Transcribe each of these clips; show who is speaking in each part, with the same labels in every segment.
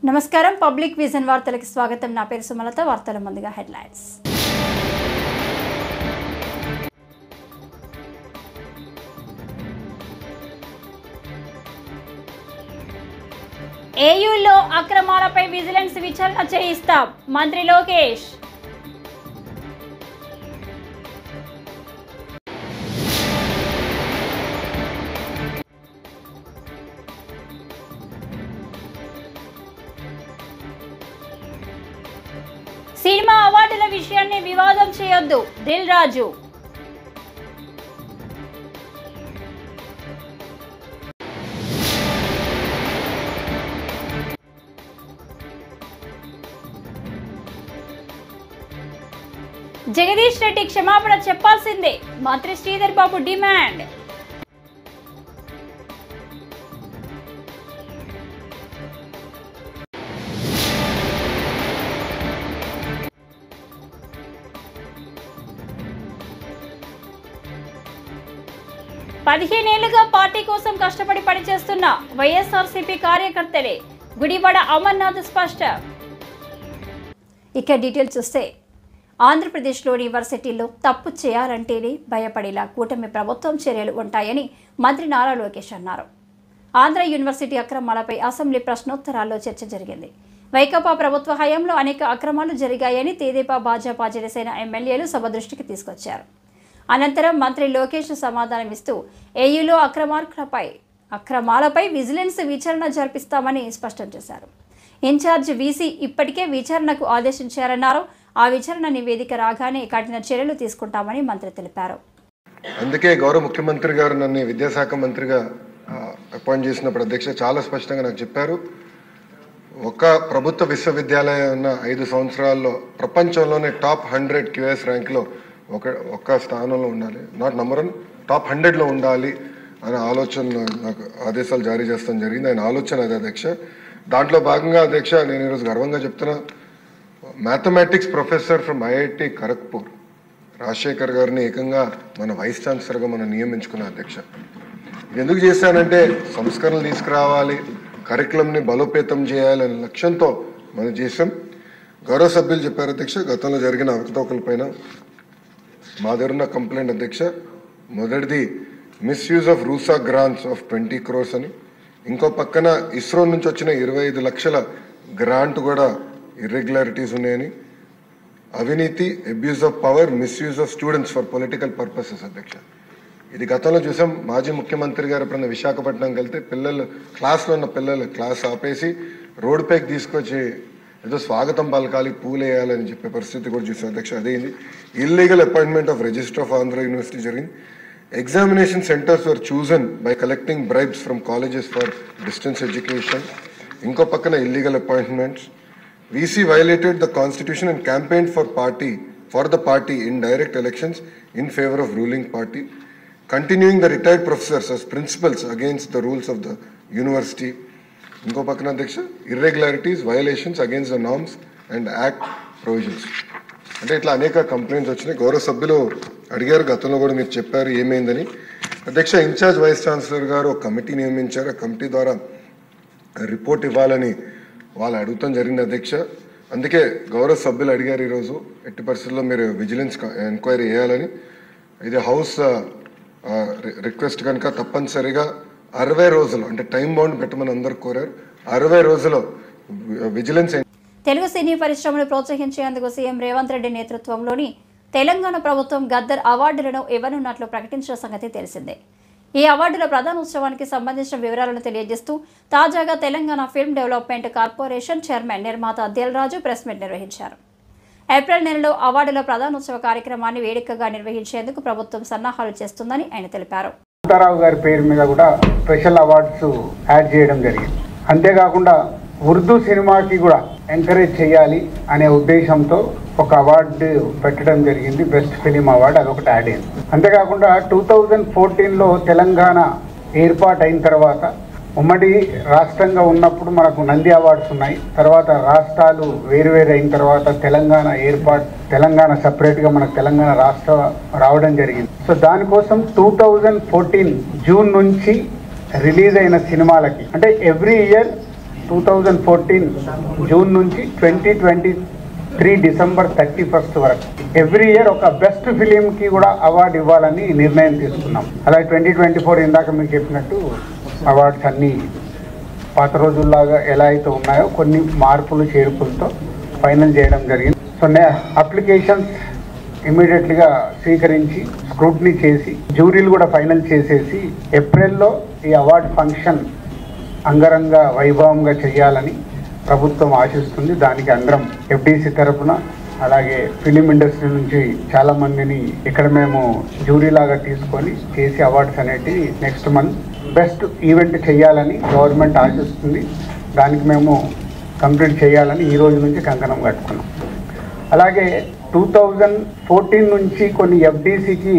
Speaker 1: నమస్కారం public vision వార్తలకు స్వాగతం. నా పేరు సుమలత. వార్తల ముందుగా హెడ్లైన్స్. ఏయూలో అక్రమాలపై విజిలెన్స్ విచారణ చేయిస్తాం మంత్రి లోకేష్. సినిమా అవార్డుల విషయాన్ని వివాదం చేయొద్దు దిల్ రాజు. జగదీష్ రెడ్డి క్షమాపణ చెప్పాల్సిందే మంత్రి శ్రీధర్ బాబు డిమాండ్. పదిహేనేళ్లుగా పార్టీ కోసం కష్టపడి పనిచేస్తున్న వైఎస్ఆర్సీపీ కార్యకర్తలే గుడివాడ అమర్నాథ్ స్పష్టం. ఇక డీటెయిల్ చూస్తే ఆంధ్రప్రదేశ్లోని యూనివర్సిటీల్లో తప్పు చేయాలంటేనే భయపడేలా కూటమి ప్రభుత్వం చర్యలు ఉంటాయని మంత్రి నారా లోకేష్ అన్నారు. ఆంధ్ర యూనివర్సిటీ అక్రమాలపై అసెంబ్లీ ప్రశ్నోత్తరాల్లో చర్చ జరిగింది. వైకాపా ప్రభుత్వ హయాంలో అనేక అక్రమాలు జరిగాయని తెదేపా, భాజపా, జనసేన ఎమ్మెల్యేలు సభ దృష్టికి తీసుకొచ్చారు. అనంతరం మంత్రి లోకేష్ సమాధానమిస్తూ ఏయూలో అక్రమాలపై విజిలెన్స్ విచారణ జరిపిస్తామని స్పష్టం చేశారు. ఇన్ఛార్జ్ వీసీ ఇప్పటికే విచారణకు ఆదేశించారన్నారు. ఆ విచారణ నివేదిక రాగానే కఠిన చర్యలు తీసుకుంటామని మంత్రి తెలిపారు.
Speaker 2: అందుకే గౌరవ ముఖ్యమంత్రి గారు నన్ను విద్యాశాఖ మంత్రిగా అపాయింట్ చేసినప్పుడు అధ్యక్ష చాలా స్పష్టంగా నాకు చెప్పారు, ఒక ప్రభుత్వ విశ్వవిద్యాలయం ఉన్న 5 సంవత్సరాల్లో ప్రపంచంలోనే టాప్ 100 QS ర్యాంక్లో ఒక్క స్థానంలో ఉండాలి, నాట్ నంబర్ 1, టాప్ 100లో ఉండాలి అనే ఆలోచన నాకు ఆదేశాలు జారీ చేస్తాం జరిగింది. ఆయన ఆలోచన అదే అధ్యక్ష. దాంట్లో భాగంగా అధ్యక్ష నేను ఈరోజు గర్వంగా చెప్తున్నా, mathematics professor from IIT Kharagpur Rajasekhar గారిని ఏకంగా మన వైస్ ఛాన్సలర్గా మనం నియమించుకున్న అధ్యక్ష. ఎందుకు చేశానంటే సంస్కరణలు తీసుకురావాలి, కరికులంని బలోపేతం చేయాలనే లక్ష్యంతో మనం చేసాం. గౌరవ సభ్యులు చెప్పారు అధ్యక్ష, గతంలో జరిగిన అవకతవకలపైన మా దగ్గర ఉన్న కంప్లైంట్ అధ్యక్ష. మొదటిది misuse of RUSA grants of 20 crores అని, ఇంకో పక్కన ఇస్రో నుంచి వచ్చిన 25 లక్షల గ్రాంట్ కూడా ఇర్రెగ్యులారిటీస్ ఉన్నాయని, అవినీతి, abuse of power, misuse of students for political purposes అధ్యక్ష. ఇది గతంలో చూసాం. మాజీ ముఖ్యమంత్రి గారు ఎప్పుడన్నా విశాఖపట్నంకి వెళ్తే పిల్లలు క్లాస్లో ఉన్న పిల్లలు క్లాస్ ఆపేసి రోడ్ పైకి తీసుకొచ్చి ఏదో స్వాగతం పలకాలి, పూలేయాలని చెప్పే పరిస్థితి కూడా చూసాం అధ్యక్ష. అదేంది illegal appointment of registrar of Andhra university జరిగింది. Examination centres were chosen by collecting bribes from colleges for distance education. ఇంకో పక్కన illegal appointments. VC violated the constitution and campaigned for the party in direct elections in favor of ruling party, continuing the retired professors as principals against the rules of the university. ఇంకో పక్కన అధ్యక్ష irregularities, violations against the norms and act provisions. అంటే ఇట్లా అనేక complaints వచ్చినాయి. గౌరవ సభ్యులు అడిగారు, గతంలో కూడా మీరు చెప్పారు ఏమైందని. అధ్యక్ష ఇన్ఛార్జ్ వైస్ ఛాన్సలర్ గారు ఒక కమిటీ నియమించారు. ఆ కమిటీ ద్వారా రిపోర్ట్ ఇవ్వాలని వాళ్ళు అడుగుతాం జరిగింది అధ్యక్ష. అందుకే గౌరవ సభ్యులు అడిగారు ఈరోజు ఎట్టి పరిస్థితుల్లో మీరు విజిలెన్స్ ఎంక్వైరీ చేయాలని. ఇది హౌస్ రిక్వెస్ట్ కనుక తప్పనిసరిగా 60 రోజులు అంటే టైం బౌండ్ పెట్టమని అందరు కోరారు. 60 రోజులు విజిలెన్స్.
Speaker 1: తెలుగు సినీ పరిశ్రమను ప్రోత్సహించేందుకు సీఎం రేవంత్ రెడ్డి నేతృత్వంలోని తెలంగాణ ప్రభుత్వం గద్దర్ అవార్డులను ఇవ్వనున్నట్లు ప్రకటించిన సంగతి తెలిసిందే. ఈ అవార్డుల ప్రధానోత్సవానికి సంబంధించిన వివరాలను తెలియజేస్తూ తాజాగా Telangana film development corporation chairman నిర్మాత దిల్ రాజు ప్రెస్ మీట్ నిర్వహించారు. ఏప్రిల్ నెలలో అవార్డుల ప్రధానోత్సవ కార్యక్రమాన్ని వేడుకగా నిర్వహించేందుకు ప్రభుత్వం సన్నాహాలు చేస్తుందని ఆయన తెలిపారు.
Speaker 3: రావు గారి పేరు మీద కూడా స్పెషల్ అవార్డ్స్ యాడ్ చేయడం జరిగింది. అంతేకాకుండా ఉర్దూ సినిమాకి కూడా ఎంకరేజ్ చేయాలి అనే ఉద్దేశంతో ఒక అవార్డు పెట్టడం జరిగింది, బెస్ట్ ఫిలిం అవార్డు, అదొకటి యాడ్ అయింది. అంతేకాకుండా 2014లో తెలంగాణ ఏర్పాటు అయిన తర్వాత ఉమ్మడి రాష్ట్రంగా ఉన్నప్పుడు మనకు నంది అవార్డ్స్ ఉన్నాయి. తర్వాత రాష్ట్రాలు వేరువేరు అయిన తర్వాత తెలంగాణ సపరేట్గా మనకు తెలంగాణ రాష్ట్ర రావడం జరిగింది. సో దానికోసం 2014 జూన్ నుంచి రిలీజ్ అయిన సినిమాలకి అంటే ఎవ్రీ ఇయర్ 2014 జూన్ నుంచి 2023 డిసెంబర్ 31 వరకు ఎవ్రీ ఇయర్ ఒక బెస్ట్ ఫిలింకి కూడా అవార్డు ఇవ్వాలని నిర్ణయం తీసుకున్నాం. అలాగే 2024 ఇందాక మీకు చెప్పినట్టు అవార్డ్స్ అన్నీ పాత రోజుల్లాగా ఎలా అయితే ఉన్నాయో కొన్ని మార్పులు చేర్పులతో ఫైనల్ చేయడం జరిగింది. సో అప్లికేషన్స్ ఇమీడియట్లీగా స్వీకరించి స్క్రూటినీ చేసి జ్యూరీలు కూడా ఫైనల్ చేసేసి ఏప్రిల్లో ఈ అవార్డు ఫంక్షన్ అంగరంగ వైభవంగా చేయాలని ప్రభుత్వం ఆశిస్తుంది. దానికి అందరం ఎఫ్డీసీ తరఫున అలాగే ఫిలిం ఇండస్ట్రీ నుంచి చాలామందిని ఇక్కడ మేము జ్యూరీలాగా తీసుకొని చేసి అవార్డ్స్ అనేటివి నెక్స్ట్ మంత్ బెస్ట్ ఈవెంట్ చేయాలని గవర్నమెంట్ ఆశిస్తుంది. దానికి మేము కంప్లీట్ చేయాలని ఈ రోజు నుంచి కంకణం కట్టుకున్నాం. అలాగే 2014 నుంచి కొన్ని ఎఫ్డీసీకి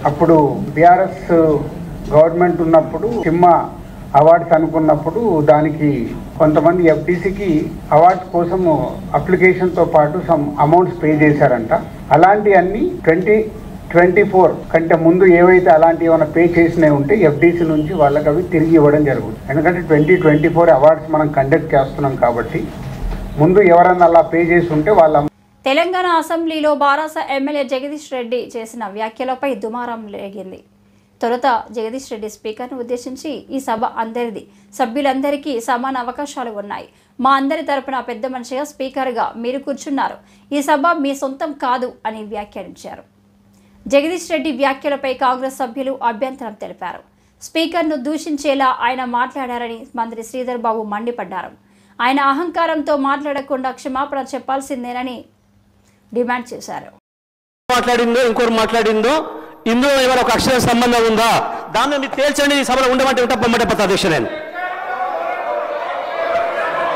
Speaker 3: అప్పుడు బీఆర్ఎస్ గవర్నమెంట్ ఉన్నప్పుడు సినిమా అవార్డ్స్ అనుకున్నప్పుడు దానికి కొంతమంది ఎఫ్డీసీకి అవార్డ్స్ కోసము అప్లికేషన్తో పాటు సమ్ అమౌంట్స్ పే చేశారంట. అలాంటివన్నీ 2024 కంటే ముందు ఏవైతే అలాంటివి ఏమైనా పే చేసినవి ఉంటే ఎఫ్డీసీ నుంచి వాళ్ళకి అవి తిరిగి ఇవ్వడం జరుగుతుంది. ఎందుకంటే 2024 అవార్డ్స్ మనం కండక్ట్ చేస్తున్నాం కాబట్టి ముందు ఎవరన్నా అలా పే చేసి ఉంటే వాళ్ళ
Speaker 1: తెలంగాణ అసెంబ్లీలో బారాస ఎమ్మెల్యే జగదీష్ రెడ్డి చేసిన వ్యాఖ్యలపై దుమారం రేగింది. తొలుత జగదీష్ రెడ్డి స్పీకర్ను ఉద్దేశించి ఈ సభ అందరిది, సభ్యులందరికీ సమాన అవకాశాలు ఉన్నాయి, మా అందరి తరపున పెద్ద మనిషిగా స్పీకర్గా మీరు కూర్చున్నారు, ఈ సభ మీ సొంతం కాదు అని వ్యాఖ్యానించారు. జగదీష్ రెడ్డి వ్యాఖ్యలపై కాంగ్రెస్ సభ్యులు అభ్యంతరం తెలిపారు. స్పీకర్ను దూషించేలా ఆయన మాట్లాడారని మంత్రి శ్రీధర్ బాబు మండిపడ్డారు. ఆయన అహంకారంతో మాట్లాడకుండా క్షమాపణ చెప్పాల్సిందేనని డిమాండ్ చేశారు.
Speaker 4: మాట్లాడిందో ఇంకోరు మాట్లాడిందో ఇందులో ఏమైనా ఒక అక్షర సంబంధం ఉందా దాన్ని మీరు తేల్చండి. ఈ సభలో ఉండమంటే ఉంటా అధ్యక్ష. నేను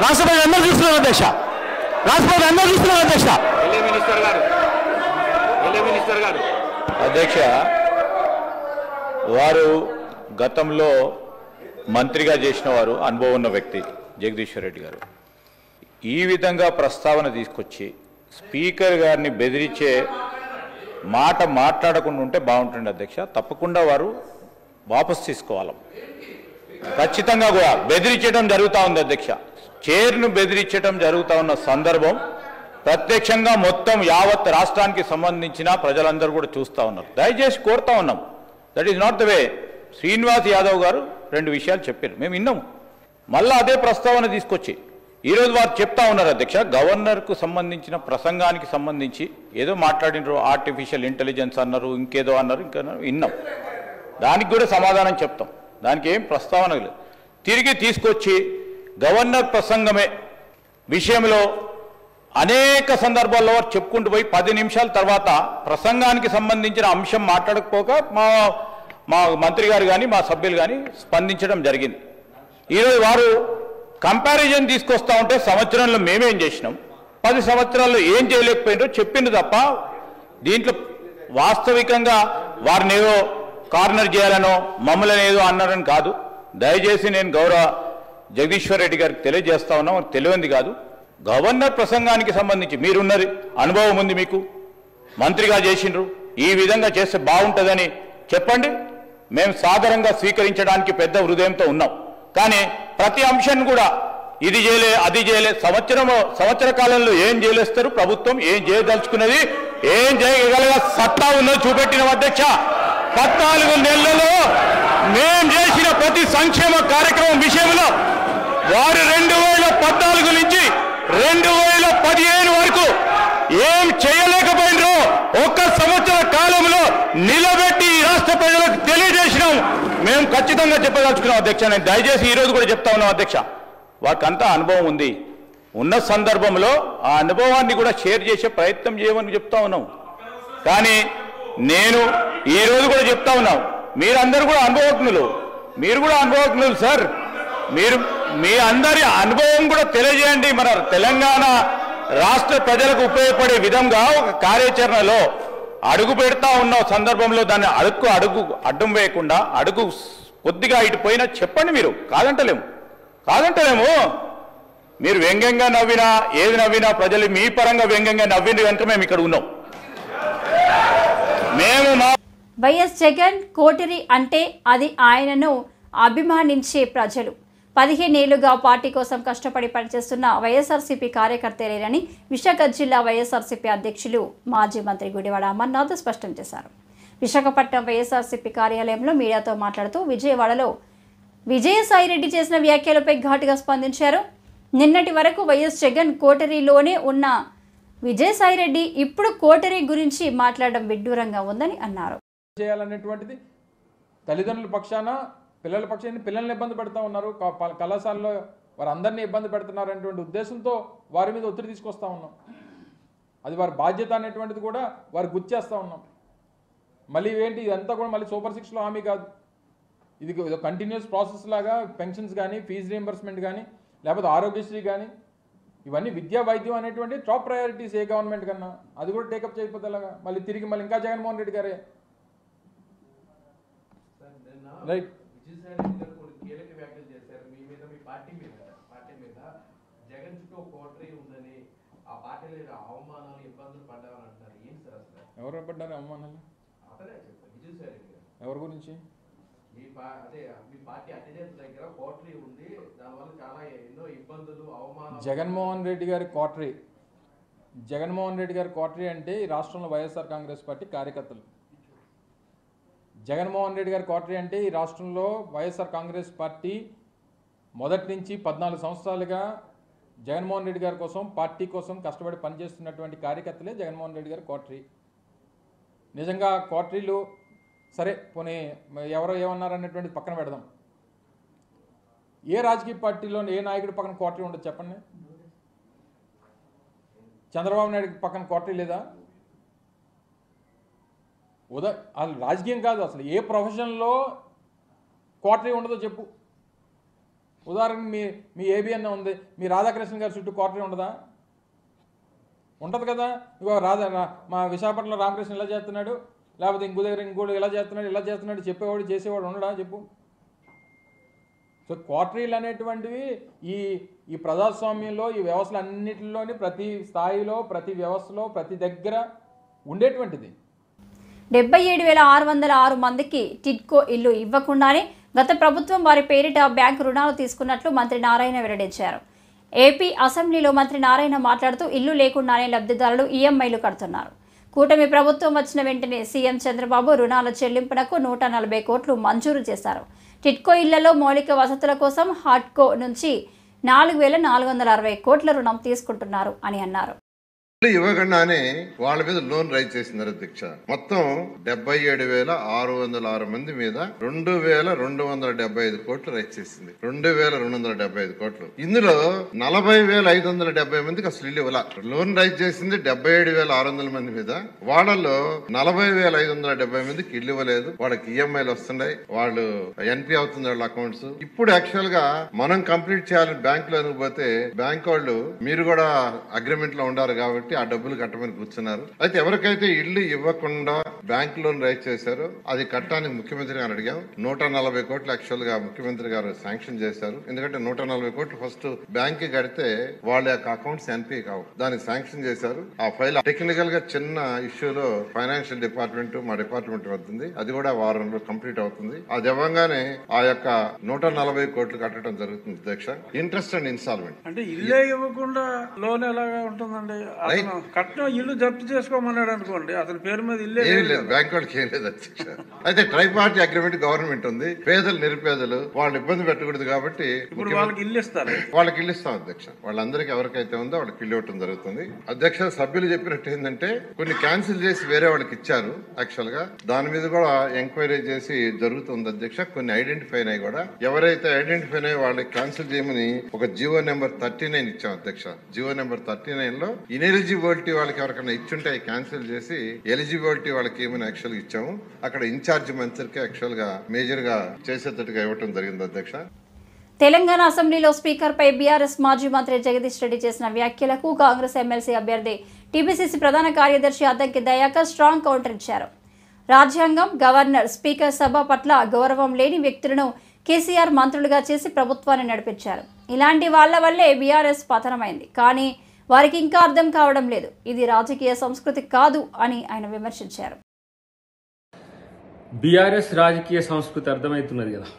Speaker 4: రాష్ట్రపతి అందరూ చూస్తున్నారు అధ్యక్ష, రాష్ట్రపతి అందరూ చూస్తున్నారు అధ్యక్ష.
Speaker 5: మినిస్టర్ గారు అధ్యక్ష, వారు గతంలో మంత్రిగా చేసిన వారు, అనుభవం ఉన్న వ్యక్తి జగదీశ్వర్ రెడ్డి గారు ఈ విధంగా ప్రస్తావన తీసుకొచ్చి స్పీకర్ గారిని బెదిరించే మాట మాట్లాడకుండా ఉంటే బాగుంటుంది అధ్యక్ష. తప్పకుండా వారు వాపసు తీసుకోవాలి. ఖచ్చితంగా కూడా బెదిరించడం జరుగుతూ ఉంది అధ్యక్ష. చైర్ను బెదిరించడం జరుగుతూ ఉన్న సందర్భం ప్రత్యక్షంగా మొత్తం యావత్ రాష్ట్రానికి సంబంధించిన ప్రజలందరూ కూడా చూస్తూ ఉన్నారు. దయచేసి కోరుతా ఉన్నాం, that is not the way. Srinivas Yadav గారు 2 విషయాలు చెప్పారు, మేము విన్నాము. మళ్ళీ అదే ప్రస్తావన తీసుకొచ్చి ఈరోజు వారు చెప్తా ఉన్నారు అధ్యక్ష, గవర్నర్కు సంబంధించిన ప్రసంగానికి సంబంధించి ఏదో మాట్లాడినారు, ఆర్టిఫిషియల్ ఇంటెలిజెన్స్ అన్నారు, ఇంకేదో అన్నారు, ఇంకా విన్నాం. దానికి కూడా సమాధానం చెప్తాం, దానికి ఏం ప్రస్తావన లేదు. తిరిగి తీసుకొచ్చి గవర్నర్ ప్రసంగమే విషయంలో అనేక సందర్భాల్లో చెప్పుకుంటూ పోయి 10 నిమిషాల తర్వాత ప్రసంగానికి సంబంధించిన అంశం మాట్లాడకపోక మా మంత్రి గారు కానీ మా సభ్యులు కానీ స్పందించడం జరిగింది. ఈరోజు వారు కంపారిజన్ తీసుకొస్తా ఉంటే సంవత్సరంలో మేమేం చేసినాం, 10 సంవత్సరాల్లో ఏం చేయలేకపోయినారో చెప్పింది తప్ప దీంట్లో వాస్తవికంగా వారిని ఏదో కార్నర్ చేయాలనో మమ్మల్ని ఏదో అన్నారని కాదు. దయచేసి నేను గౌరవ జగదీశ్వర్ రెడ్డి గారికి తెలియజేస్తా ఉన్నాం, తెలియంది కాదు. గవర్నర్ ప్రసంగానికి సంబంధించి మీరున్నది అనుభవం ఉంది, మీకు మంత్రిగా చేసిండ్రు, ఈ విధంగా చేస్తే బాగుంటుందని చెప్పండి. మేము సాధారణంగా స్వీకరించడానికి పెద్ద హృదయంతో ఉన్నాం. కానీ ప్రతి అంశాన్ని కూడా ఇది చేయలే అది చేయలే, సంవత్సర కాలంలో ఏం చేయలేస్తారు, ప్రభుత్వం ఏం చేయదలుచుకున్నది, ఏం చేయగలగా సత్తా ఉన్నది చూపెట్టిన అధ్యక్ష. 14 నెలలలో మేం చేసిన ప్రతి సంక్షేమ కార్యక్రమం విషయంలో వారు 2014 నుంచి 2015 వరకు ఏం చేయలేకపోయినరో 1 సంవత్సర కాలంలో నిలబెట్టి రాష్ట్ర ప్రజలకు తెలియజేసినాం. మేము ఖచ్చితంగా చెప్పదలుచుకున్నాం అధ్యక్ష. నేను దయచేసి ఈరోజు కూడా చెప్తా ఉన్నాం అధ్యక్ష, వారికంతా అనుభవం ఉంది. ఉన్న సందర్భంలో ఆ అనుభవాన్ని కూడా షేర్ చేసే ప్రయత్నం చేయమని చెప్తా ఉన్నాం. కానీ నేను ఈరోజు కూడా చెప్తా ఉన్నాం, మీరందరూ కూడా అనుభవజ్ఞులు, మీరు కూడా అనుభవజ్ఞులు సార్. మీరు మీ అందరి అనుభవం కూడా తెలియజేయండి. మన తెలంగాణ రాష్ట్ర ప్రజలకు ఉపయోగపడే విధంగా ఒక కార్యాచరణలో అడుగు పెడతా ఉన్న సందర్భంలో దాన్ని అడుగు అడ్డం వేయకుండా అడుగు కొద్దిగా ఇటు పోయినా చెప్పండి. మీరు కాదంటలేము. మీరు వ్యంగ్యంగా నవ్వినా ఏది నవ్వినా ప్రజలు మీ పరంగా వ్యంగ్యంగా నవ్వింది కనుక మేము ఇక్కడ ఉన్నాం. వైఎస్
Speaker 1: జగన్ కోటరి అంటే అది ఆయనను అభిమానించే ప్రజలు. 15 ఏళ్లుగా పార్టీ కోసం కష్టపడి పనిచేస్తున్న వైఎస్ఆర్సీపీ కార్యకర్తలేనని విశాఖ జిల్లా వైఎస్ఆర్సీపీ అధ్యక్షులు మాజీ మంత్రి గుడివాడ అమర్నాథ్ స్పష్టం చేశారు. విశాఖపట్నం వైఎస్ఆర్సీపీ కార్యాలయంలో మీడియాతో మాట్లాడుతూ విజయవాడలో విజయసాయిరెడ్డి చేసిన వ్యాఖ్యలపై ఘాటుగా స్పందించారు. నిన్నటి వరకు వైఎస్ జగన్ కోటరీలోనే ఉన్న విజయసాయిరెడ్డి ఇప్పుడు కోటరీ గురించి మాట్లాడడం విడ్డూరంగా ఉందని అన్నారు.
Speaker 6: చేయాలనేటువంటిది తల్లిదండ్రుల పక్షాన పిల్లల పక్షాన్ని పిల్లల్ని ఇబ్బంది పెడతా ఉన్నారు, కళాశాలలో వారందరినీ ఇబ్బంది పెడుతున్నారు అనేటువంటి ఉద్దేశంతో వారి మీద ఒత్తిడి తీసుకొస్తా ఉన్నాం. అది వారి బాధ్యత అనేటువంటిది కూడా వారు గుర్తు చేస్తూ ఉన్నాం. మళ్ళీ ఏంటి ఇదంతా కూడా మళ్ళీ సూపర్ 6లో హామీ కాదు, ఇది కంటిన్యూస్ ప్రాసెస్ లాగా పెన్షన్స్ కానీ ఫీజు రీయింబర్స్మెంట్ కానీ లేకపోతే ఆరోగ్యశ్రీ కానీ ఇవన్నీ విద్యా వైద్యం అనేటువంటి టాప్ ప్రయారిటీస్ ఏ గవర్నమెంట్ కన్నా అది కూడా టేకప్ చేయకపోతే ఎలాగా? మళ్ళీ తిరిగి మళ్ళీ ఇంకా జగన్మోహన్ రెడ్డి గారే రైట్
Speaker 7: కీలక వ్యాఖ్యలు చేశారు మీ మీద, మీ పార్టీ మీద జగన్ చుట్టూ కోటరీ ఉందని, ఆ పార్టీలో అవమానాలు ఇబ్బందులు పడ్డామని అంటున్నారు. ఏంటి సార్ అసలు?
Speaker 6: ఎవరు పడ్డారు అవమానాలు?
Speaker 7: అతనే చెప్పారు విజయసాయి రెడ్డి గారు.
Speaker 6: ఎవరి గురించి?
Speaker 7: మీ పార్టీ అటెండెన్స్ దగ్గర కోటరీ ఉంది, దానివల్ల చాలా ఎన్నో ఇబ్బందులు అవమానాలు.
Speaker 6: జగన్మోహన్ రెడ్డి గారి కోటరీ, జగన్మోహన్ రెడ్డి గారి కోటరీ అంటే ఈ రాష్ట్రంలో వైఎస్ఆర్ కాంగ్రెస్ పార్టీ కార్యకర్తలు. జగన్మోహన్ రెడ్డి గారి కోటరీ అంటే ఈ రాష్ట్రంలో వైఎస్ఆర్ కాంగ్రెస్ పార్టీ మొదటి నుంచి 14 సంవత్సరాలుగా జగన్మోహన్ రెడ్డి గారి కోసం పార్టీ కోసం కష్టపడి పనిచేస్తున్నటువంటి కార్యకర్తలే జగన్మోహన్ రెడ్డి గారి కోటరీ. నిజంగా కోటరీలు సరే పోనీ ఎవరో ఏమన్నారనేటువంటి పక్కన పెడదాం. ఏ రాజకీయ పార్టీలో ఏ నాయకుడి పక్కన కోటరీ ఉండదు చెప్పండి? చంద్రబాబు నాయుడు పక్కన కోటరీ లేదా? వాళ్ళు రాజకీయం కాదు, అసలు ఏ ప్రొఫెషన్లో కోటరీ ఉండదో చెప్పు. ఉదాహరణకు మీ ఏబిఎన్ ఉంది, మీ రాధాకృష్ణ గారి చుట్టూ కోటరీ ఉండదా? ఉంటుంది కదా. ఇగో మా విశాఖపట్నంలో రామకృష్ణ ఇలా చేస్తున్నాడు, లేకపోతే ఇంకో దగ్గర ఇంకోటి ఇలా చేస్తున్నాడు చెప్పేవాడు చేసేవాడు ఉండడా చెప్పు. సో కోటరీలు అనేటువంటివి ఈ ప్రజాస్వామ్యంలో ఈ వ్యవస్థలు అన్నింటిలోని ప్రతి స్థాయిలో ప్రతి వ్యవస్థలో ప్రతి దగ్గర ఉండేటువంటిది.
Speaker 1: 77,606 మందికి టిడ్కో ఇల్లు ఇవ్వకుండానే గత ప్రభుత్వం వారి పేరిట బ్యాంకు రుణాలు తీసుకున్నట్లు మంత్రి నారాయణ వెల్లడించారు. ఏపీ అసెంబ్లీలో మంత్రి నారాయణ మాట్లాడుతూ ఇల్లు లేకుండానే లబ్ధిదారులు ఈఎంఐలు కడుతున్నారు. కూటమి ప్రభుత్వం వచ్చిన వెంటనే సీఎం చంద్రబాబు రుణాల చెల్లింపునకు 140 కోట్లు మంజూరు చేశారు. టిడ్కో ఇళ్లలో మౌలిక వసతుల కోసం హాట్కో నుంచి 4,460 కోట్ల రుణం తీసుకుంటున్నారు అని అన్నారు.
Speaker 8: ఇవ్వకుండానే వాళ్ళ మీద లోన్ రైజ్ చేసినారు అధ్యక్ష. మొత్తం 77,606 మంది మీద 2,275 కోట్లు రైజ్ చేసింది. 2,275 కోట్లు. ఇందులో 40,570 మందికి అసలు ఇల్లు ఇవ్వాల. లోన్ రైజ్ చేసింది 77,600 మంది మీద. వాళ్ళలో 40,570 మందికి ఇల్లు ఇవ్వలేదు. వాళ్ళకి ఈఎంఐలు వస్తున్నాయి, వాళ్ళు ఎన్పి అవుతుంది వాళ్ళ అకౌంట్స్. ఇప్పుడు యాక్చువల్ గా మనం కంప్లీట్ చేయాలని బ్యాంక్ లో పోతే బ్యాంక్ వాళ్ళు మీరు కూడా అగ్రిమెంట్ లో ఉండారు కాబట్టి ఆ డబ్బులు కట్టమని కూర్చున్నారు. అయితే ఎవరికైతే ఇల్లు ఇవ్వకుండా బ్యాంక్ లోన్ రైజ్ చేశారో అది కట్టడానికి ముఖ్యమంత్రి గారు అడిగాం. 140 కోట్లు యాక్చువల్ గా ముఖ్యమంత్రి గారు శాంక్షన్ చేశారు. ఎందుకంటే 140 కోట్లు ఫస్ట్ బ్యాంక్ కి కడితే వాళ్ళ యొక్క అకౌంట్స్ ఎన్పి కావు, దానికి శాంక్షన్ చేశారు. ఆ ఫైల్ టెక్నికల్ గా చిన్న ఇష్యూలో ఫైనాన్షియల్ డిపార్ట్మెంట్ మా డిపార్ట్మెంట్ వస్తుంది, అది కూడా వారంలో కంప్లీట్ అవుతుంది. అది ఇవ్వగానే ఆ యొక్క 140 కోట్లు కట్టడం జరుగుతుంది అధ్యక్ష. ఇంట్రెస్ట్ అండ్ ఇన్స్టాల్మెంట్
Speaker 9: అంటే ఇల్లే ఇవ్వకుండా లోన్ ఎలాగా ఉంటుందండి? కట్నం ఇల్లు జప్తు చేసుకోమన్నాడు అనుకోండి, అతని పేరు మీద ఇల్లే
Speaker 8: లేదు, బ్యాంక్ వాళ్ళకి ఏం లేదు అధ్యక్ష. అయితే ట్రై పార్టీ అగ్రిమెంట్ గవర్నమెంట్ ఉంది. పేదలు నిరుపేదలు వాళ్ళు ఇబ్బంది పెట్టకూడదు కాబట్టి
Speaker 9: వాళ్ళకి ఇల్లు ఇస్తారు.
Speaker 8: వాళ్ళకి ఇల్లు ఇస్తాం అధ్యక్ష. వాళ్ళందరికీ ఎవరికైతే ఉందో వాళ్ళకి ఇల్లు ఇవ్వడం జరుగుతుంది అధ్యక్ష. సభ్యులు చెప్పినట్టు ఏంటంటే కొన్ని క్యాన్సిల్ చేసి వేరే వాళ్ళకి ఇచ్చారు యాక్చువల్ గా. దాని మీద కూడా ఎంక్వైరీ చేసి జరుగుతుంది అధ్యక్ష. కొన్ని ఐడెంటిఫై అయినాయి కూడా. ఎవరైతే ఐడెంటిఫై అయ్యి వాళ్ళకి క్యాన్సిల్ చేయమని ఒక జియో నెంబర్ 39 ఇచ్చాం అధ్యక్ష. జియో నెంబర్ 39 లో ఇనెలిజిబిలిటీ వాళ్ళకి ఎవరికైనా ఇచ్చుంటే క్యాన్సిల్ చేసి ఎలిజిబిలిటీ వాళ్ళకి ఏమైనా యాక్చువల్ గా ఇచ్చాము. అక్కడ ఇన్ఛార్జ్ మంత్రికి యాక్చువల్ గా మేజర్ గా చేసేటట్టుగా ఇవ్వటం జరిగింది అధ్యక్ష.
Speaker 1: తెలంగాణ అసెంబ్లీలో స్పీకర్ పై బీఆర్ఎస్ మాజీ మంత్రి జగదీష్ రెడ్డి చేసిన వ్యాఖ్యలకు కాంగ్రెస్ ఎమ్మెల్సీ అభ్యర్థి టీపీసీసీ ప్రధాన కార్యదర్శి అద్దంకి దయాకర్ స్ట్రాంగ్ కౌంటర్ ఇచ్చారు. రాజ్యాంగం, గవర్నర్, స్పీకర్ సభ పట్ల గౌరవం లేని వ్యక్తులను కేసీఆర్ మంత్రులుగా చేసి ప్రభుత్వాన్ని నడిపించారు. ఇలాంటి వాళ్ల వల్లే బీఆర్ఎస్ పతనమైంది. కానీ వారికి ఇంకా అర్థం కావడం లేదు. ఇది రాజకీయ సంస్కృతి కాదు అని ఆయన విమర్శించారు.
Speaker 10: బీఆర్ఎస్ రాజకీయ సంస్కృతి అర్థమవుతున్నది కదా.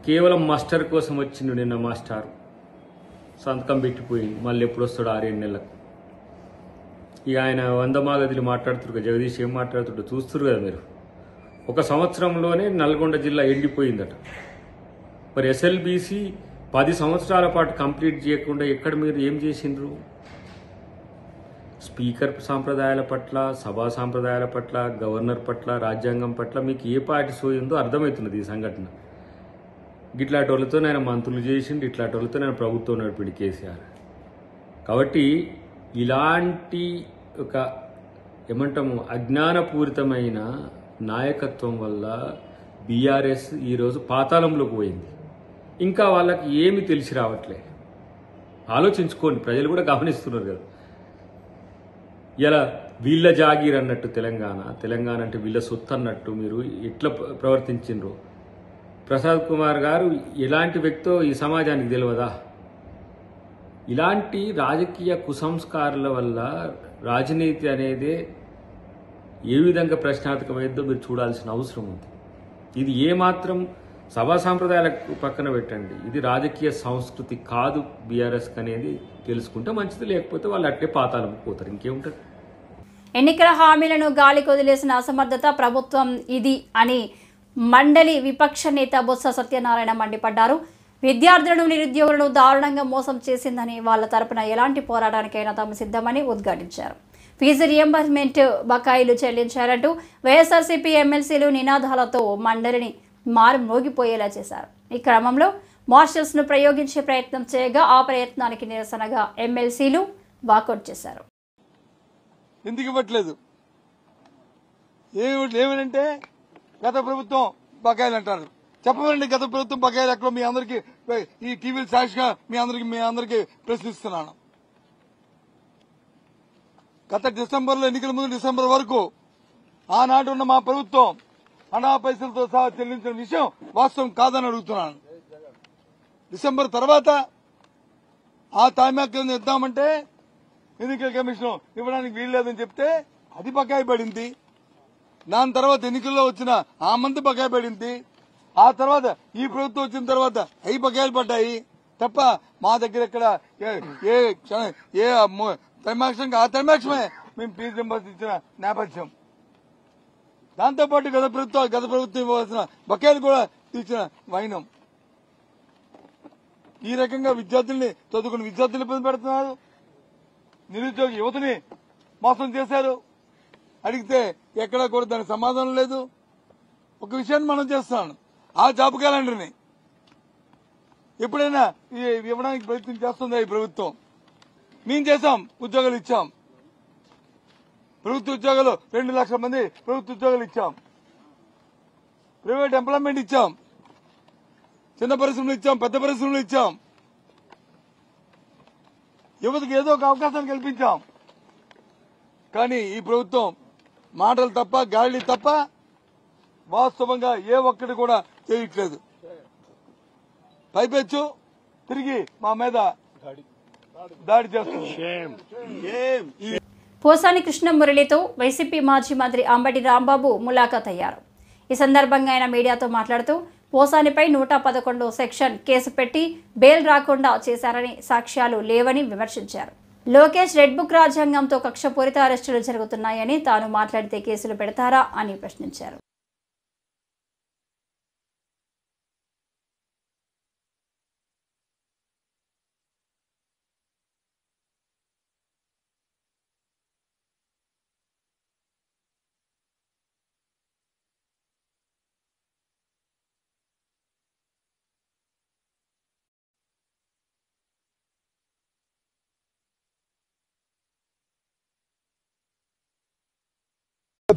Speaker 10: కేవలం మాస్టర్ కోసం వచ్చిండు. నిన్న మాస్టర్ సంతకం పెట్టిపోయి మళ్ళీ ఎప్పుడు వస్తాడు 6-7 నెలలకు. ఇక ఆయన 100 మాగదిలు మాట్లాడుతున్నారు. జగదీష్ ఏం మాట్లాడుతుండో చూస్తున్నారు కదా మీరు. 1 సంవత్సరంలోనే నల్గొండ జిల్లా ఎండిపోయిందట. మరి ఎస్ఎల్బీసీ 10 సంవత్సరాల పాటు కంప్లీట్ చేయకుండా ఎక్కడ మీరు ఏం చేసిండ్రు? స్పీకర్ సాంప్రదాయాల పట్ల, సభా సాంప్రదాయాల పట్ల, గవర్నర్ పట్ల, రాజ్యాంగం పట్ల మీకు ఏ పార్టీ సోయిందో అర్థమవుతున్నది ఈ సంఘటన. ఇట్లాంటి వాళ్ళతో ఆయన మంత్రులు చేసిండు, ఇట్లాంటి వాళ్ళతో ఆయన ప్రభుత్వం నడిపిండి కేసీఆర్. కాబట్టి ఇలాంటి ఒక ఏమంటాము అజ్ఞానపూరితమైన నాయకత్వం వల్ల బీఆర్ఎస్ ఈరోజు పాతాళంలోకి పోయింది. ఇంకా వాళ్ళకి ఏమి తెలిసి రావట్లే. ఆలోచించుకోండి, ప్రజలు కూడా గమనిస్తున్నారు కదా. ఇలా వీళ్ళ జాగీర్ అన్నట్టు తెలంగాణ అంటే వీళ్ళ సొత్తు అన్నట్టు మీరు ఎట్లా ప్రవర్తించిండ్రు. ప్రసాద్ కుమార్ గారు ఎలాంటి వ్యక్తో ఈ సమాజానికి తెలియదా? ఇలాంటి రాజకీయ కుసంస్కారాల వల్ల రాజనీతి అనేది ఏ విధంగా ప్రశ్నార్థకమైందో మీరు చూడాల్సిన అవసరం ఉంది. ఇది ఏమాత్రం సభా సాంప్రదాయాలకు పక్కన పెట్టండి, ఇది రాజకీయ సంస్కృతి కాదు బీఆర్ఎస్ అనేది తెలుసుకుంటే మంచిది. లేకపోతే వాళ్ళు అట్లే పాతాళం పోతారు, ఇంకేముంటుంది.
Speaker 1: ఎన్నికల హామీలను గాలికి వదిలేసిన అసమర్థత ప్రభుత్వం ఇది అని మండలి విపక్ష నేత బొత్స సత్యనారాయణ మండిపడ్డారు. విద్యార్థులను, నిరుద్యోగులను దారుణంగా మోసం చేసిందని వాళ్ళ తరపున ఎలాంటి పోరాటానికైనా తాము సిద్ధమని ఉద్ఘాటించారు. ఫీజు రియంబర్స్మెంట్ బకాయిలు చెల్లించారంటూ వైఎస్ఆర్సీపీ ఎమ్మెల్సీలు నినాదాలతో మండలిని మోగిపోయేలా చేశారు. ఈ క్రమంలో మార్షల్స్ను ప్రయోగించే ప్రయత్నం చేయగా ఆ ప్రయత్నానికి నిరసనగా ఎమ్మెల్సీలు వాకౌట్ చేశారు.
Speaker 11: ఎందుకు ఇవ్వట్లేదు? ఏమనంటే గత ప్రభుత్వం బకాయిలు అంటారు. చెప్పమనండి, గత ప్రభుత్వం బకాయిలు ఎక్కడో మీ అందరికి ఈ టీవీలు సాక్షిగా మీ అందరికి ప్రశ్నిస్తున్నాను. గత డిసెంబర్లో ఎన్నికల ముందు డిసెంబర్ వరకు ఆనాడు ఉన్న మా ప్రభుత్వం అనా పైసలతో సహా చెల్లించిన విషయం వాస్తవం కాదని అడుగుతున్నాను. డిసెంబర్ తర్వాత ఆ తామ్యాక్యం ఇద్దామంటే ఎన్నికల కమిషన్ ఇవ్వడానికి వీల్లేదని చెప్తే అది బకాయి పడింది. దాని తర్వాత ఎన్నికల్లో వచ్చిన ఆ మంది బకాయి పడింది. ఆ తర్వాత ఈ ప్రభుత్వం వచ్చిన తర్వాత అవి బకాయిలు పడ్డాయి తప్ప మా దగ్గర ఇక్కడ ఏ త్రైమాక్షంగా ఆ త్రైమాక్షమే మేము ఫీజు రింబర్స్ ఇచ్చిన నేపథ్యం. దాంతోపాటు గత ప్రభుత్వం ఇవ్వాల్సిన బకాయిలు కూడా తీర్చిన వైనం. ఈ రకంగా విద్యార్థుల్ని చదువుకున్న విద్యార్థులు ఇబ్బంది పెడుతున్నారు. నిరుద్యోగ యువతని మోసం చేశారు. అడిగితే ఎక్కడా కూడా దానికి సమాధానం లేదు. ఒక విషయాన్ని మనం చేస్తున్నాను, ఆ జాబ్ క్యాలెండర్ని ఎప్పుడైనా ఇవ్వడానికి ప్రయత్నం చేస్తుందా ఈ ప్రభుత్వం? మేము చేశాం, ఉద్యోగాలు ఇచ్చాం. ప్రభుత్వ ఉద్యోగాలు 2 లక్షల మంది ప్రభుత్వ ఉద్యోగాలు ఇచ్చాం. ప్రైవేట్ ఎంప్లాయ్మెంట్ ఇచ్చాం. చిన్న పరిశ్రమలు ఇచ్చాం, పెద్ద పరిశ్రమలు ఇచ్చాం. యువతకు ఏదో ఒక అవకాశం కల్పించాం. కానీ ఈ ప్రభుత్వం మాటలు తప్ప, గాలి తప్ప వాస్తవంగా ఏ ఒక్కటి కూడా చేయట్లేదు. పైపెచ్చు తిరిగి మా మీద దాడి చేస్తుంది.
Speaker 1: పోసాని కృష్ణమురళితో వైసీపీ మాజీ మంత్రి అంబటి రాంబాబు ములాఖాత్ అయ్యారు. ఈ సందర్భంగా ఆయన మీడియాతో మాట్లాడుతూ పోసానిపై 111 సెక్షన్ కేసు పెట్టి బెయిల్ రాకుండా చేశారని, సాక్ష్యాలు లేవని విమర్శించారు. లోకేష్ రెడ్ బుక్ రాజ్యాంగంతో కక్షపూరిత అరెస్టులు జరుగుతున్నాయని, తాను మాట్లాడితే కేసులు పెడతారా అని ప్రశ్నించారు.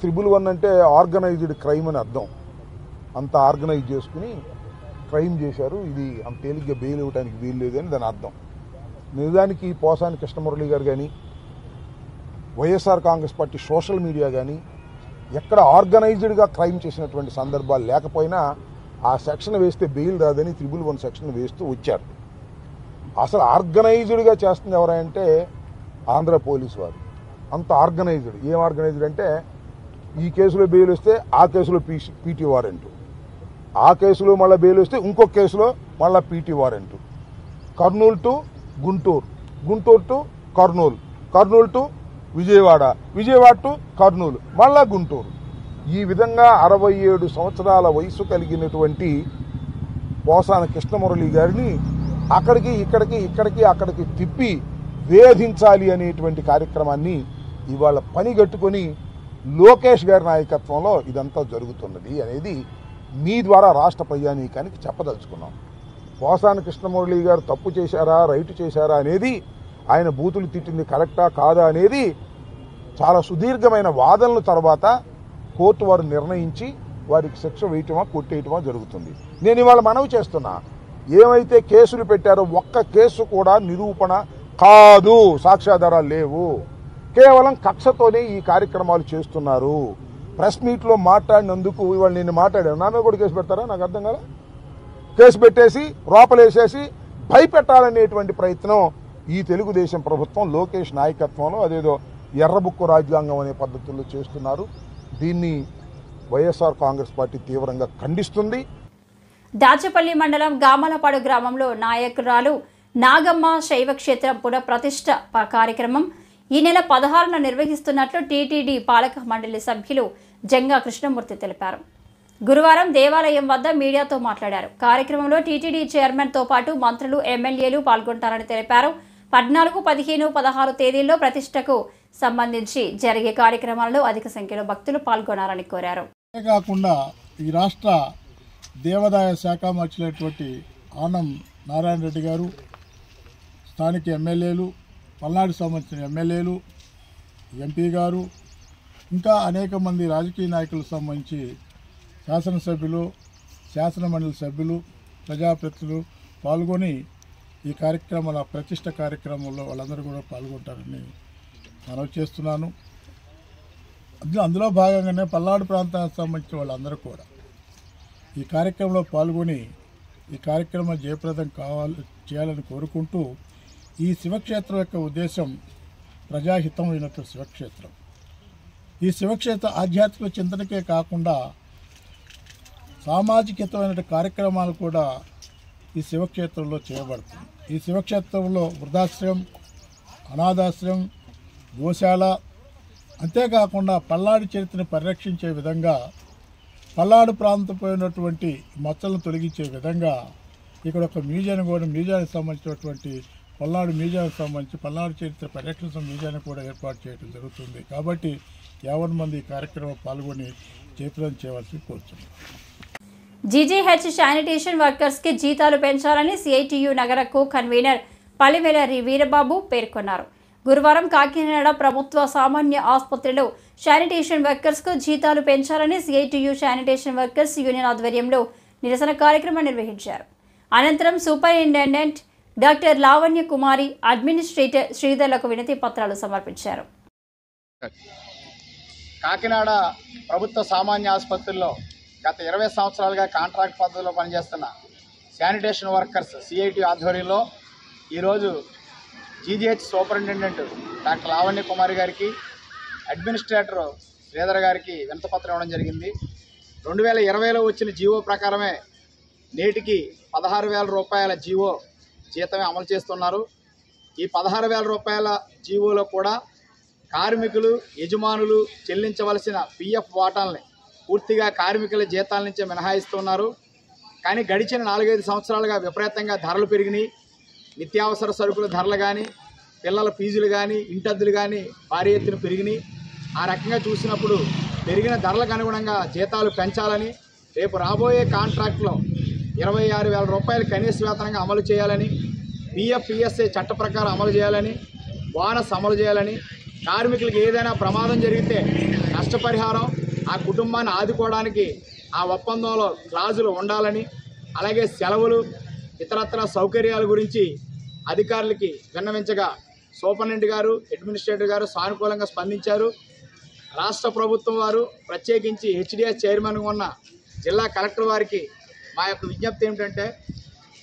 Speaker 12: త్రిబుల్1 అంటే ఆర్గనైజ్డ్ క్రైమ్ అని అర్థం. అంత ఆర్గనైజ్ చేసుకుని క్రైమ్ చేశారు. ఇది అంత తేలిగ్గా బెయిల్ ఇవ్వడానికి వీలు లేదని దాని అర్థం. నిజానికి పోసాని కృష్ణమురళి గారు కానీ, YSR Congress party social media కానీ ఎక్కడ ఆర్గనైజ్డ్గా క్రైమ్ చేసినటువంటి సందర్భాలు లేకపోయినా ఆ సెక్షన్ వేస్తే బెయిల్ రాదని త్రిబుల్1 సెక్షన్ వేస్తూ వచ్చారు. అసలు ఆర్గనైజ్డ్గా చేస్తుంది ఎవరంటే ఆంధ్ర పోలీసు వారు. అంత ఆర్గనైజ్డ్. ఏం ఆర్గనైజ్డ్ అంటే ఈ కేసులో బెయిల్ వస్తే ఆ కేసులో పీటీ వారెంట్, ఆ కేసులో మళ్ళీ బెయిల్ వస్తే ఇంకొక కేసులో మళ్ళీ PT warrant. Kurnool to Guntur, Guntur to Kurnool, Kurnool to Vijayawada, Vijayawada to Kurnool, మళ్ళా గుంటూరు. ఈ విధంగా 67 సంవత్సరాల వయసు కలిగినటువంటి పోసాన కృష్ణమురళి గారిని అక్కడికి ఇక్కడికి తిప్పి వేధించాలి అనేటువంటి కార్యక్రమాన్ని ఇవాళ పనిగట్టుకొని లోకేష్ గారి నాయకత్వంలో ఇదంతా జరుగుతున్నది అనేది మీ ద్వారా రాష్ట్ర ప్రజానీకానికి చెప్పదలుచుకున్నాం. పోసాన కృష్ణమురళి గారు తప్పు చేశారా, రైట్ చేశారా అనేది, ఆయన బూతులు తిట్టింది కరెక్టా కాదా అనేది చాలా సుదీర్ఘమైన వాదనల తర్వాత కోర్టు వారు నిర్ణయించి వారికి శిక్ష వేయటమా కొట్టేయటమా జరుగుతుంది. నేను ఇవాళ మనవి చేస్తున్నా, ఏమైతే కేసులు పెట్టారో ఒక్క కేసు కూడా నిరూపణ కాదు, సాక్ష్యాధారాలు లేవు, కేవలం కక్షతోనే ఈ కార్యక్రమాలు చేస్తున్నారు. ప్రెస్ మీట్లో మాట్లాడినందుకు ఇవాళ నేను మాట్లాడాను, నా మీద కూడా కేసు పెడతారా? నాకు అర్థం కాలే. కేసు పెట్టేసి లోపలేసేసి భయపెట్టాలనేటువంటి ప్రయత్నం ఈ తెలుగుదేశం ప్రభుత్వం లోకేష్ నాయకత్వంలో అదేదో ఎర్రబుక్కు రాజ్యాంగం అనే పద్ధతుల్లో చేస్తున్నారు. దీన్ని వైఎస్ఆర్ కాంగ్రెస్ పార్టీ తీవ్రంగా ఖండిస్తుంది.
Speaker 1: దాచపల్లి మండలం గామలపాడు గ్రామంలో నాయకురాలు నాగమ్మ శైవ క్షేత్రం పునఃప్రతిష్ఠ కార్యక్రమం ఈ నెల 16న నిర్వహిస్తున్నట్లు టీటీడీ పాలక మండలి సభ్యులు జంగా కృష్ణమూర్తి తెలిపారు. గురువారం దేవాలయం వద్ద మీడియాతో మాట్లాడారు. కార్యక్రమంలో టీటీడీ చైర్మన్తో పాటు మంత్రులు, ఎమ్మెల్యేలు పాల్గొంటారని తెలిపారు. 14, 15, 16 తేదీల్లో ప్రతిష్టకు సంబంధించి జరిగే కార్యక్రమాలలో అధిక సంఖ్యలో భక్తులు పాల్గొనాలని కోరారు.
Speaker 13: అంతేకాకుండా ఈ రాష్ట్ర దేవాదాయ శాఖ మంత్రులైనటువంటి ఆనం నారాయణ రెడ్డి గారు, స్థానిక ఎమ్మెల్యేలు, పల్నాడుకు సంబంధించిన ఎమ్మెల్యేలు, ఎంపీ గారు, ఇంకా అనేక మంది రాజకీయ నాయకులకు సంబంధించి శాసనసభ్యులు, శాసనమండలి సభ్యులు, ప్రజాప్రతినిధులు పాల్గొని ఈ కార్యక్రమాల ప్రతిష్ట కార్యక్రమంలో వాళ్ళందరూ కూడా పాల్గొంటారని మనవి చేస్తున్నాను. అందులో భాగంగానే పల్నాడు ప్రాంతానికి సంబంధించిన వాళ్ళందరూ కూడా ఈ కార్యక్రమంలో పాల్గొని ఈ కార్యక్రమం జయప్రదం చేయాలని కోరుకుంటూ, ఈ శివక్షేత్రం యొక్క ఉద్దేశం ప్రజాహితం అయినటువంటి శివక్షేత్రం. ఈ శివక్షేత్ర ఆధ్యాత్మిక చింతనకే కాకుండా సామాజికమైన కార్యక్రమాలు కూడా ఈ శివక్షేత్రంలో చేయబడుతుంది. ఈ శివక్షేత్రంలో వృద్ధాశ్రయం, అనాథాశ్రయం, గోశాల, అంతేకాకుండా పల్నాడు చరిత్రను పరిరక్షించే విధంగా, పల్నాడు ప్రాంతంపై ఉన్నటువంటి మచ్చలను తొలగించే విధంగా ఇక్కడ ఒక మ్యూజియం కూడా, మ్యూజియానికి సంబంధించినటువంటి పల్నాడు మ్యూజియానికి సంబంధించి పల్నాడు చరిత్ర పరిరక్షణ మ్యూజియాన్ని కూడా ఏర్పాటు చేయడం జరుగుతుంది. కాబట్టి 50 మంది ఈ కార్యక్రమం పాల్గొని జయప్రదం చేయవలసి కోరుతున్నాం.
Speaker 1: జీజీహెచ్ శానిటేషన్ వర్కర్స్ కి జీతాలు పెంచాలని సిఐటియు నగర కో కన్వీనర్ పల్లివేల వీరబాబు పేర్కొన్నారు. గురువారం కాకినాడ ప్రభుత్వ సామాన్య ఆసుపత్రిలో శానిటేషన్ వర్కర్స్ కు జీతాలు పెంచాలని సిఐటియు శానిటేషన్ వర్కర్స్ యూనియన్ ఆధ్వర్యంలో నిరసన కార్యక్రమం నిర్వహించారు. అనంతరం సూపరింటెండెంట్ డాక్టర్ లావణ్య కుమారి, అడ్మినిస్ట్రేటర్ శ్రీధర్లకు వినతి పత్రాలు సమర్పించారు.
Speaker 14: కాకినాడ ప్రభుత్వ సామాన్య ఆసుపత్రిలో గత 20 సంవత్సరాలుగా కాంట్రాక్ట్ పద్ధతిలో పనిచేస్తున్న శానిటేషన్ వర్కర్స్ సిఐటి ఆధ్వర్యంలో ఈరోజు జీజీహెచ్ సూపరింటెండెంట్ డాక్టర్ లావణ్య కుమారి గారికి, అడ్మినిస్ట్రేటర్ శ్రీధర్ గారికి వినతిపత్రం ఇవ్వడం జరిగింది. 2020లో వచ్చిన జీవో ప్రకారమే నేటికి 16,000 రూపాయల జీతమే అమలు చేస్తున్నారు. ఈ 16,000 రూపాయల జీవోలో కూడా కార్మికులు, యజమానులు చెల్లించవలసిన పిఎఫ్ వాటాలని పూర్తిగా కార్మికుల జీతాల నుంచే మినహాయిస్తున్నారు. కానీ గడిచిన 4-5 సంవత్సరాలుగా విపరీతంగా ధరలు పెరిగినాయి. నిత్యావసర సరుకుల ధరలు కానీ, పిల్లల ఫీజులు కానీ, ఇంటద్దులు కానీ భారీ ఎత్తున పెరిగినాయి. ఆ రకంగా చూసినప్పుడు పెరిగిన ధరలకు అనుగుణంగా జీతాలు పెంచాలని, రేపు రాబోయే కాంట్రాక్ట్లో 26,000 రూపాయలు కనీస వేతనంగా అమలు చేయాలని, పిఎఫ్, పిఎస్ఏ చట్ట ప్రకారం అమలు చేయాలని, బోనస్ అమలు చేయాలని, కార్మికులకు ఏదైనా ప్రమాదం జరిగితే నష్టపరిహారం ఆ కుటుంబాన్ని ఆదుకోవడానికి ఆ ఒప్పందంలో క్లాజులు ఉండాలని, అలాగే సెలవులు, ఇతరత్ర సౌకర్యాల గురించి అధికారులకి విన్నవించగా సూపరింటెండెంట్ గారు, అడ్మినిస్ట్రేటర్ గారు సానుకూలంగా స్పందించారు. రాష్ట్ర ప్రభుత్వం వారు ప్రత్యేకించి హెచ్డిఎస్ చైర్మన్గా ఉన్న జిల్లా కలెక్టర్ వారికి మా యొక్క విజ్ఞప్తి ఏమిటంటే,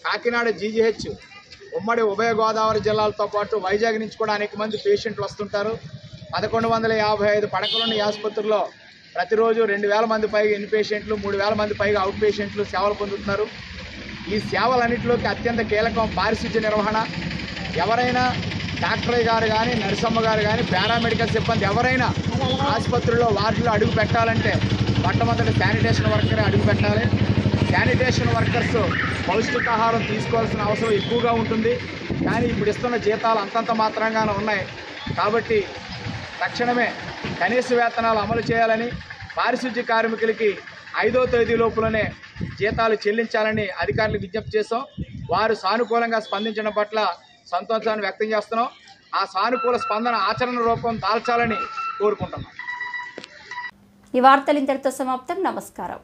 Speaker 14: కాకినాడ జీజీహెచ్ ఉమ్మడి ఉభయ గోదావరి జిల్లాలతో పాటు వైజాగ్ నుంచి కూడా అనేక మంది పేషెంట్లు వస్తుంటారు. 1155 పడకలున్న ఈ ఆసుపత్రిలో ప్రతిరోజు 2000 మంది పైగా ఇన్ పేషెంట్లు, 3000 మంది పైగా అవుట్ పేషెంట్లు సేవలు పొందుతున్నారు. ఈ సేవలన్నింటిలోకి అత్యంత కీలకం పారిశుధ్య నిర్వహణ. ఎవరైనా డాక్టర్ గారు కానీ, నర్సమ్మ గారు కానీ, పారామెడికల్ సిబ్బంది ఎవరైనా ఆసుపత్రుల్లో వార్డులో అడుగు పెట్టాలంటే మొట్టమొదటి శానిటేషన్ వర్కరే అడుగు పెట్టాలి. శానిటేషన్ వర్కర్స్ పౌష్టికాహారం తీసుకోవాల్సిన అవసరం ఎక్కువగా ఉంటుంది. కానీ ఇప్పుడు ఇస్తున్న జీతాలు అంతంత మాత్రంగానే ఉన్నాయి. కాబట్టి తక్షణమే కనీస వేతనాలు అమలు చేయాలని, పారిశుధ్య కార్మికులకి 5వ తేదీ లోపులనే జీతాలు చెల్లించాలని అధికారులకు విజ్ఞప్తి చేశాం. వారు సానుకూలంగా స్పందించడం పట్ల సంతోషాన్ని వ్యక్తం చేస్తున్నాం. ఆ సానుకూల స్పందన ఆచరణ రూపం దాల్చాలని కోరుకుంటున్నాం.
Speaker 1: ఈ వార్తలు ఇంతటితో సమాప్తం. నమస్కారం.